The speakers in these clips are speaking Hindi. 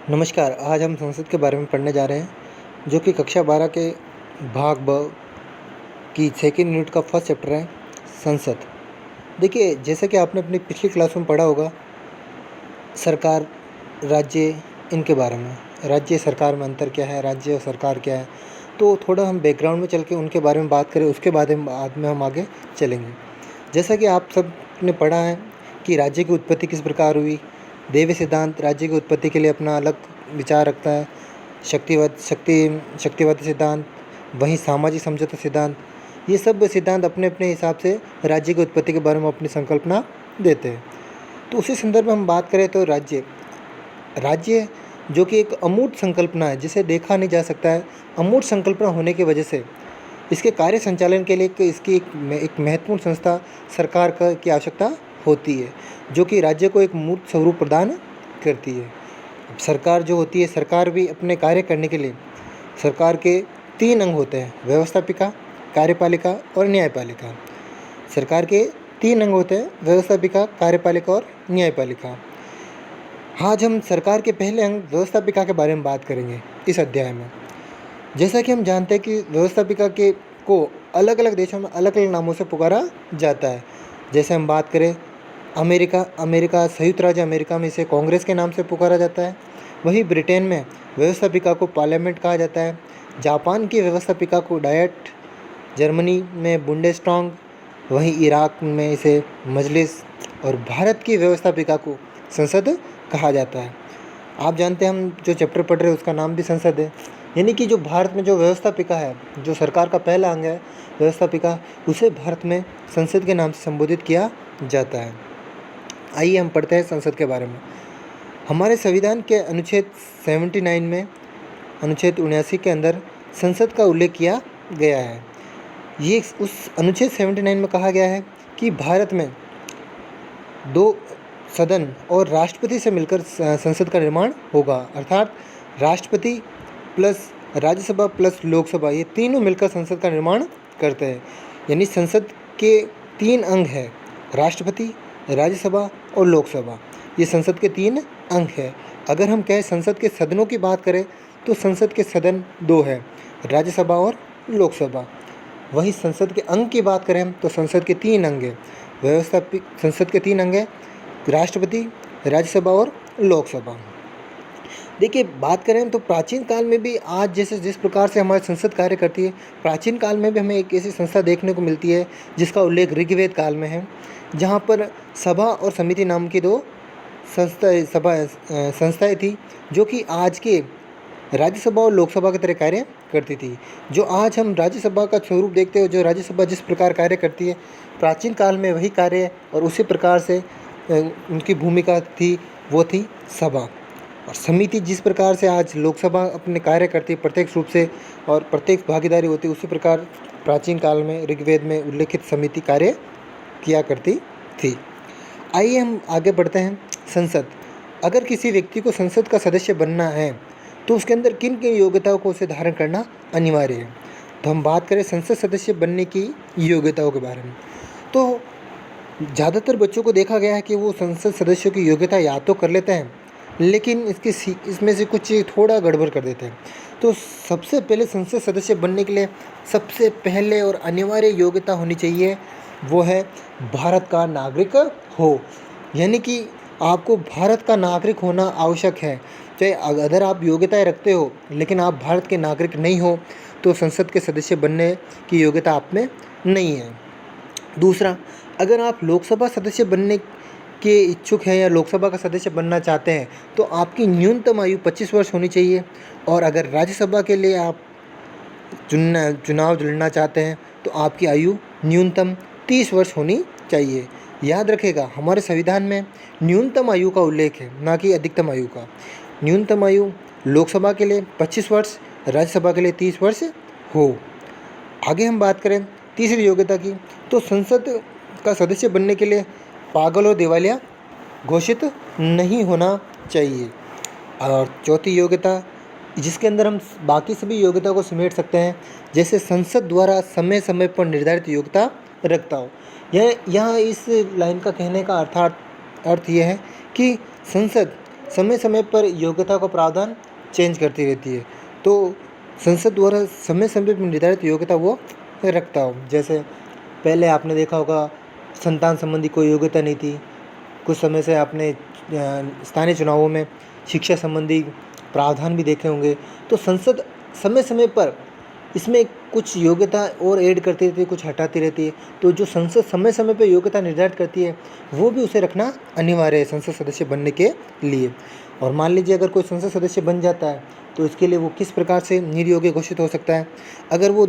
नमस्कार। आज हम संसद के बारे में पढ़ने जा रहे हैं, जो कि कक्षा 12 के भाग ब की सेकंड यूनिट का फर्स्ट चैप्टर है, संसद। देखिए, जैसा कि आपने अपनी पिछली क्लास में पढ़ा होगा, सरकार, राज्य, इनके बारे में। राज्य सरकार में अंतर क्या है, राज्य और सरकार क्या है, तो थोड़ा हम बैकग्राउंड में चल के उनके बारे में बात करें, उसके बाद में हम आगे चलेंगे। जैसा कि आप सब ने पढ़ा है कि राज्य की उत्पत्ति किस प्रकार हुई। दैवीय सिद्धांत राज्य की उत्पत्ति के लिए अपना अलग विचार रखता है। शक्तिवादी सिद्धांत, वहीं सामाजिक समझौता सिद्धांत, ये सब सिद्धांत अपने अपने हिसाब से राज्य की उत्पत्ति के बारे में अपनी संकल्पना देते हैं। तो उसी संदर्भ में हम बात करें तो राज्य जो कि एक अमूर्त संकल्पना है, जिसे देखा नहीं जा सकता है। अमूर्त संकल्पना होने की वजह से इसके कार्य संचालन के लिए इसकी एक महत्वपूर्ण संस्था सरकार की आवश्यकता होती है, जो कि राज्य को एक मूर्त स्वरूप प्रदान करती है। सरकार जो होती है, सरकार भी अपने कार्य करने के लिए सरकार के 3 अंग होते हैं: व्यवस्थापिका, कार्यपालिका और न्यायपालिका। सरकार के 3 अंग होते हैं: व्यवस्थापिका, कार्यपालिका और न्यायपालिका। आज हम सरकार के पहले अंग व्यवस्थापिका के बारे में बात करेंगे इस अध्याय में। जैसा कि हम जानते हैं कि व्यवस्थापिका को अलग अलग देशों में अलग अलग नामों से पुकारा जाता है। जैसे हम बात करें अमेरिका, संयुक्त राज्य अमेरिका में इसे कांग्रेस के नाम से पुकारा जाता है। वहीं ब्रिटेन में व्यवस्थापिका को पार्लियामेंट कहा जाता है। जापान की व्यवस्थापिका को डायट, जर्मनी में बुंडेस्टाग, वहीं इराक में इसे मजलिस, और भारत की व्यवस्थापिका को संसद कहा जाता है। आप जानते हैं, हम जो चैप्टर पढ़ रहे हैं उसका नाम भी संसद है। यानी कि जो भारत में जो व्यवस्थापिका है, जो सरकार का पहला अंग है व्यवस्थापिका, उसे भारत में संसद के नाम से संबोधित किया जाता है। आइए हम पढ़ते हैं संसद के बारे में। हमारे संविधान के अनुच्छेद 79 में, अनुच्छेद 79 के अंदर संसद का उल्लेख किया गया है। ये उस अनुच्छेद 79 में कहा गया है कि भारत में 2 सदन और राष्ट्रपति से मिलकर संसद का निर्माण होगा। अर्थात राष्ट्रपति प्लस राज्यसभा प्लस लोकसभा, ये तीनों मिलकर संसद का निर्माण करते हैं। यानी संसद के 3 अंग हैं: राष्ट्रपति, राज्यसभा और लोकसभा। ये संसद के 3 अंग हैं। अगर हम कहें संसद के सदनों की बात करें तो संसद के सदन 2 हैं: राज्यसभा और लोकसभा। वहीं संसद के अंग की बात करें तो संसद के 3 अंग हैं। संसद के 3 अंग हैं: राष्ट्रपति, राज्यसभा और लोकसभा। देखिए, बात करें तो प्राचीन काल में भी आज जैसे जिस प्रकार से हमारी संसद कार्य करती है, प्राचीन काल में भी हमें एक ऐसी संस्था देखने को मिलती है जिसका उल्लेख ऋग्वेद काल में है, जहाँ पर सभा और समिति नाम की 2 संस्थाएं थी, जो कि आज के राज्यसभा और लोकसभा की तरह कार्य करती थी। जो आज हम राज्यसभा का स्वरूप देखते हो, जो राज्यसभा जिस प्रकार कार्य करती है, प्राचीन काल में वही कार्य और उसी प्रकार से उनकी भूमिका थी, वो थी सभा। और समिति जिस प्रकार से आज लोकसभा अपने कार्य करती है प्रत्यक्ष रूप से और प्रत्येक भागीदारी होती है, उसी प्रकार प्राचीन काल में ऋग्वेद में उल्लेखित समिति कार्य किया करती थी। आइए हम आगे बढ़ते हैं। संसद, अगर किसी व्यक्ति को संसद का सदस्य बनना है तो उसके अंदर किन किन योग्यताओं को उसे धारण करना अनिवार्य है। तो हम बात करें संसद सदस्य बनने की योग्यताओं के बारे में, तो ज़्यादातर बच्चों को देखा गया है कि वो संसद सदस्यों की योग्यता याद तो कर लेते हैं, लेकिन इसमें से कुछ थोड़ा गड़बड़ कर देते हैं। तो सबसे पहले संसद सदस्य बनने के लिए सबसे पहले और अनिवार्य योग्यता होनी चाहिए, वो है भारत का नागरिक हो। यानी कि आपको भारत का नागरिक होना आवश्यक है। चाहे अगर आप योग्यताएं रखते हो लेकिन आप भारत के नागरिक नहीं हो तो संसद के सदस्य बनने की योग्यता आप में नहीं है। दूसरा, अगर आप लोकसभा सदस्य बनने के इच्छुक हैं या लोकसभा का सदस्य बनना चाहते हैं तो आपकी न्यूनतम आयु 25 वर्ष होनी चाहिए। और अगर राज्यसभा के लिए आप चुनाव लड़ना चाहते हैं तो आपकी आयु न्यूनतम 30 वर्ष होनी चाहिए। याद रखेगा, हमारे संविधान में न्यूनतम आयु का उल्लेख है, ना कि अधिकतम आयु का। न्यूनतम आयु लोकसभा के लिए 25 वर्ष, राज्यसभा के लिए 30 वर्ष हो। आगे हम बात करें तीसरी योग्यता की, तो संसद का सदस्य बनने के लिए पागल और दिवालिया घोषित नहीं होना चाहिए। और चौथी योग्यता, जिसके अंदर हम बाकी सभी योग्यता को समेट सकते हैं, जैसे संसद द्वारा समय समय पर निर्धारित योग्यता रखता हो। यहाँ इस लाइन का कहने का अर्थ यह है कि संसद समय समय पर योग्यता का प्रावधान चेंज करती रहती है। तो संसद द्वारा समय समय पर निर्धारित योग्यता वो रखता हो। जैसे पहले आपने देखा होगा संतान संबंधी कोई योग्यता नहीं थी। कुछ समय से आपने स्थानीय चुनावों में शिक्षा संबंधी प्रावधान भी देखे होंगे। तो संसद समय समय पर इसमें कुछ योग्यता और ऐड करती रहती है, कुछ हटाती रहती है। तो जो संसद समय समय पर योग्यता निर्धारित करती है वो भी उसे रखना अनिवार्य है संसद सदस्य बनने के लिए। और मान लीजिए अगर कोई संसद सदस्य बन जाता है तो इसके लिए वो किस प्रकार से निर्योग्य घोषित हो सकता है। अगर वो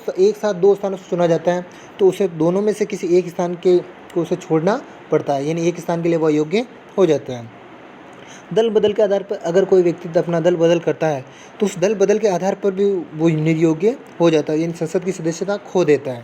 एक साथ दो स्थानों से चुना जाता है तो उसे दोनों में से किसी एक स्थान को उसे छोड़ना पड़ता है, यानी एक स्थान के लिए वह योग्य हो जाता है। दल बदल के आधार पर अगर कोई व्यक्ति अपना दल बदल करता है तो उस दल बदल के आधार पर भी वो निर्योग्य हो जाता है, यानी संसद की सदस्यता खो देता है।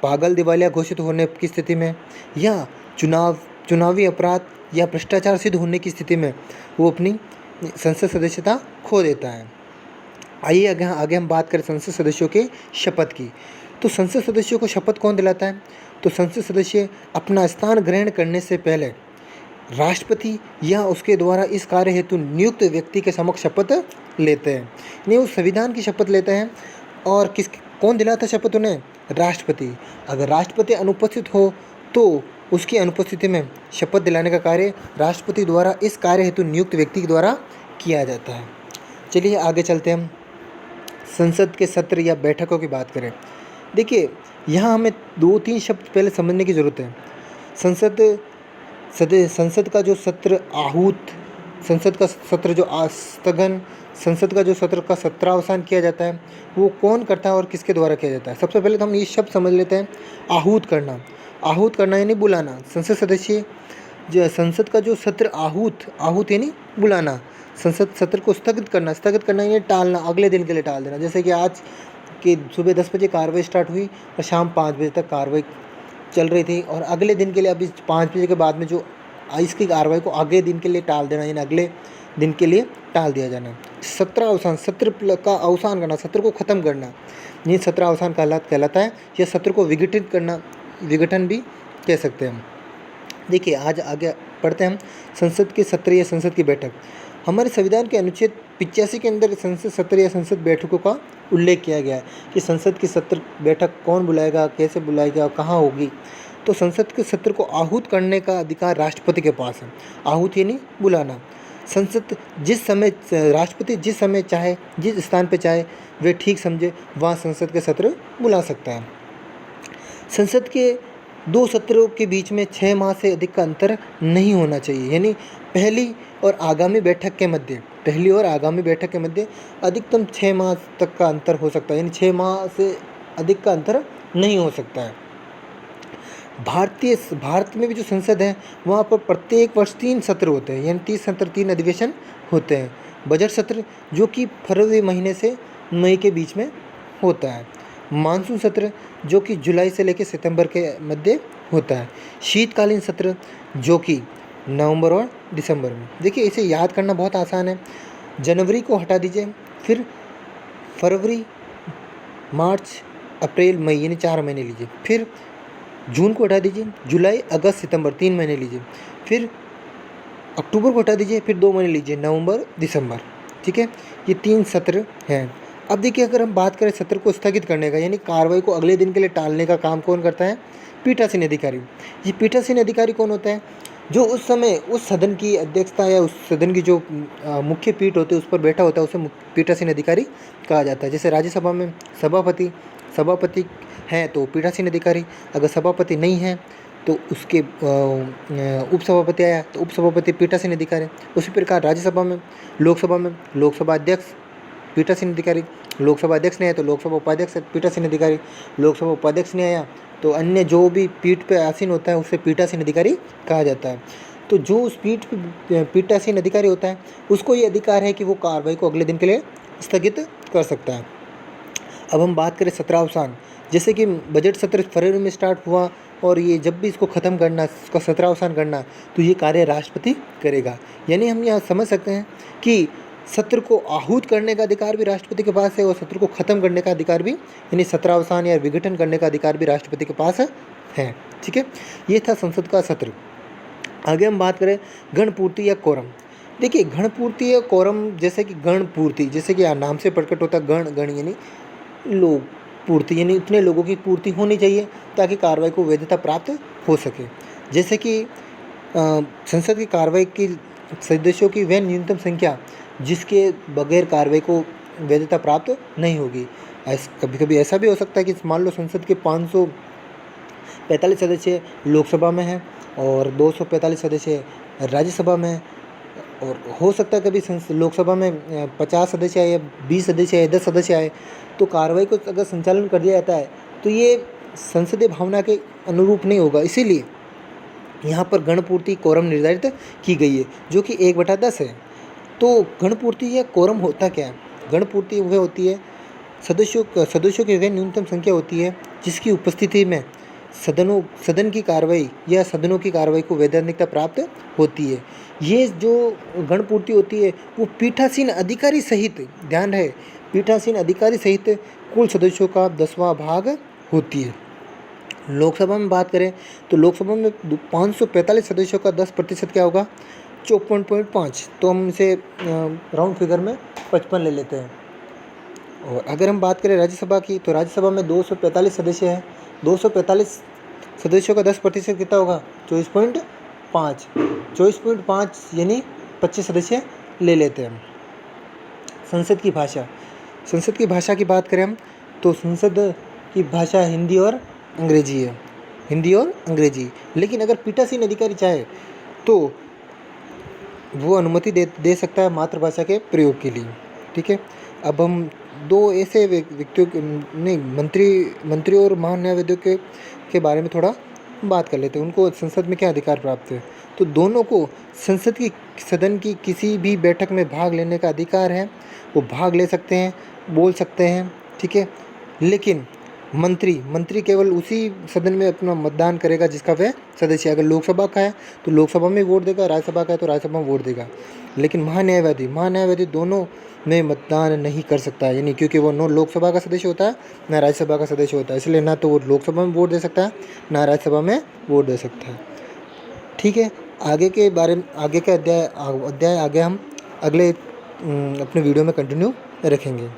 पागल दिवालिया घोषित होने की स्थिति में या चुनावी अपराध या भ्रष्टाचार सिद्ध होने की स्थिति में वो अपनी संसद सदस्यता खो देता है। आइए आगे हम बात करें संसद सदस्यों के शपथ की। तो संसद सदस्यों को शपथ कौन दिलाता है? तो संसद सदस्य अपना स्थान ग्रहण करने से पहले राष्ट्रपति या उसके द्वारा इस कार्य हेतु नियुक्त व्यक्ति के समक्ष शपथ लेते हैं। नहीं, वो संविधान की शपथ लेते हैं। और कौन दिलाता है शपथ उन्हें? राष्ट्रपति। अगर राष्ट्रपति अनुपस्थित हो तो उसकी अनुपस्थिति में शपथ दिलाने का कार्य राष्ट्रपति द्वारा इस कार्य हेतु नियुक्त व्यक्ति के द्वारा किया जाता है। चलिए आगे चलते हैं, हम संसद के सत्र या बैठकों की बात करें। देखिए, यहाँ हमें 2-3 शब्द पहले समझने की ज़रूरत है। संसद का जो सत्र आहूत, संसद का सत्र जो स्थगन, संसद का जो सत्र का सत्रावसान किया जाता है वो कौन करता है और किसके द्वारा किया जाता है? सबसे पहले तो हम ये शब्द समझ लेते हैं, आहूत करना। आहूत करना यानी बुलाना। संसद का जो सत्र आहूत यानी बुलाना। संसद सत्र को स्थगित करना यानी टालना, अगले दिन के लिए टाल देना। जैसे कि आज कि सुबह 10 बजे कार्रवाई स्टार्ट हुई और शाम 5 बजे तक कार्रवाई चल रही थी, और अगले दिन के लिए अभी 5 बजे के बाद में जो इसकी कार्रवाई को अगले दिन के लिए टाल देना, यानी अगले दिन के लिए टाल दिया जाना। सत्र का अवसान करना, सत्र को ख़त्म करना, ये सत्रावसान कहलाता है। या सत्र को विघटन भी कह सकते हैं हम। देखिए, आज आगे पढ़ते हैं हम संसद के सत्र या संसद की बैठक। हमारे संविधान के अनुच्छेद 85 के अंदर संसद सत्र या संसद बैठकों का उल्लेख किया गया है कि संसद की सत्र बैठक कौन बुलाएगा, कैसे बुलाएगा, कहाँ होगी। तो संसद के सत्र को आहूत करने का अधिकार राष्ट्रपति के पास है। आहूत यानी बुलाना। राष्ट्रपति जिस समय चाहे, जिस स्थान पर चाहे वे ठीक समझे वहाँ संसद के सत्र बुला सकता है। संसद के 2 सत्रों के बीच में 6 माह से अधिक का अंतर नहीं होना चाहिए, यानी पहली और आगामी बैठक के मध्य अधिकतम 6 माह तक का अंतर हो सकता है, यानी 6 माह से अधिक का अंतर नहीं हो सकता है। भारत में भी जो संसद है वहाँ पर प्रत्येक वर्ष 3 सत्र होते हैं, यानी 3 अधिवेशन होते हैं। बजट सत्र जो कि फरवरी महीने से मई के बीच में होता है। मानसून सत्र जो कि जुलाई से लेकर सितंबर के मध्य होता है। शीतकालीन सत्र जो कि नवंबर और दिसंबर में। देखिए, इसे याद करना बहुत आसान है। जनवरी को हटा दीजिए, फिर फरवरी, मार्च, अप्रैल, मई यानी 4 महीने लीजिए। फिर जून को हटा दीजिए, जुलाई, अगस्त, सितंबर 3 महीने लीजिए। फिर अक्टूबर को हटा दीजिए, फिर 2 महीने लीजिए, नवंबर, दिसंबर। ठीक है, ये 3 सत्र हैं। अब देखिए, अगर हम बात करें सत्र को स्थगित करने का, यानी कार्रवाई को अगले दिन के लिए टालने का काम कौन करता है? पीठासीन अधिकारी। ये पीठासीन अधिकारी कौन होता है? जो उस समय उस सदन की अध्यक्षता या उस सदन की जो मुख्य पीठ होती है उस पर बैठा होता है, उसे पीठासीन अधिकारी कहा जाता है। जैसे राज्यसभा में सभापति हैं तो पीठासीन अधिकारी, अगर सभापति नहीं है तो उसके उपसभापति आया तो उपसभापति पीठासीन अधिकारी। उसी प्रकार राज्यसभा में, लोकसभा अध्यक्ष पीठासीन अधिकारी, लोकसभा अध्यक्ष नहीं आया तो लोकसभा उपाध्यक्ष पीठासीन अधिकारी, लोकसभा उपाध्यक्ष नहीं आया तो अन्य जो भी पीठ पे आसीन होता है उसे पीठासीन अधिकारी कहा जाता है। तो जो उस पीठ पे पीठासीन अधिकारी होता है उसको ये अधिकार है कि वो कार्रवाई को अगले दिन के लिए स्थगित कर सकता है। अब हम बात करें सत्रावसान, जैसे कि बजट सत्र फरवरी में स्टार्ट हुआ और ये जब भी इसको ख़त्म करना, इसका सत्रावसान करना, तो ये कार्य राष्ट्रपति करेगा। यानी हम यहाँ समझ सकते हैं कि सत्र को आहूत करने का अधिकार भी राष्ट्रपति के पास है और सत्र को ख़त्म करने का अधिकार भी, यानी सत्रावसान या विघटन करने का अधिकार भी राष्ट्रपति के पास है। ठीक है, ये था संसद का सत्र। आगे हम बात करें गणपूर्ति या कोरम। देखिए गणपूर्ति या कोरम, जैसे कि गणपूर्ति, जैसे कि नाम से प्रकट होता है, गण यानी लोग, पूर्ति यानी इतने लोगों की पूर्ति होनी चाहिए ताकि कार्रवाई को वैधता प्राप्त हो सके। जैसे कि संसद की कार्रवाई की सदस्यों की वह न्यूनतम संख्या जिसके बगैर कार्रवाई को वैधता प्राप्त नहीं होगी। कभी कभी ऐसा भी हो सकता है कि मान लो संसद के 545 सदस्य लोकसभा में हैं और 245 सदस्य राज्यसभा में हैं, और हो सकता है कभी लोकसभा में 50 सदस्य आए या 20 सदस्य आए, 10 सदस्य आए, तो कार्रवाई को अगर संचालन कर दिया जाता है तो ये संसदीय भावना के अनुरूप नहीं होगा। इसीलिए यहाँ पर गणपूर्ति कोरम निर्धारित की गई है, जो कि 1/10 है। तो गणपूर्ति या कोरम होता क्या है? गणपूर्ति वह होती है सदस्यों की वह न्यूनतम संख्या होती है जिसकी उपस्थिति में सदन की कार्रवाई या सदनों की कार्रवाई को वैधानिकता प्राप्त होती है। ये जो गणपूर्ति होती है वो पीठासीन अधिकारी सहित, ध्यान रहे, पीठासीन अधिकारी सहित कुल सदस्यों का 10वां भाग होती है। लोकसभा में बात करें तो लोकसभा में 545 सदस्यों का 10% क्या होगा? 54.5। तो हम इसे राउंड फिगर में 55 ले लेते हैं। और अगर हम बात करें राज्यसभा की, तो राज्यसभा में 245 सदस्य हैं। 245 सदस्यों का 10% कितना होगा? 24.5। 24.5 यानी 25 सदस्य ले लेते हैं हम। संसद की भाषा की बात करें हम तो संसद की भाषा हिंदी और अंग्रेजी है, हिंदी और अंग्रेजी। लेकिन अगर पीठासीन अधिकारी चाहे तो वो अनुमति दे सकता है मातृभाषा के प्रयोग के लिए। ठीक है, अब हम दो ऐसे व्यक्तियों के मंत्री और महान्यायवादियों के बारे में थोड़ा बात कर लेते हैं। उनको संसद में क्या अधिकार प्राप्त है? तो दोनों को सदन की किसी भी बैठक में भाग लेने का अधिकार है। वो भाग ले सकते हैं, बोल सकते हैं। ठीक है, लेकिन मंत्री केवल उसी सदन में अपना मतदान करेगा जिसका वह सदस्य। अगर लोकसभा का है तो लोकसभा में वोट देगा, राज्यसभा का है तो राज्यसभा में वोट देगा। लेकिन महान्यायवादी दोनों में मतदान नहीं कर सकता है, यानी क्योंकि वो न लोकसभा का सदस्य होता है ना राज्यसभा का सदस्य होता है, इसलिए ना तो वो लोकसभा में वोट दे सकता है ना राज्यसभा में वोट दे सकता है। ठीक है, आगे के अध्याय आगे हम अगले अपने वीडियो में कंटिन्यू रखेंगे।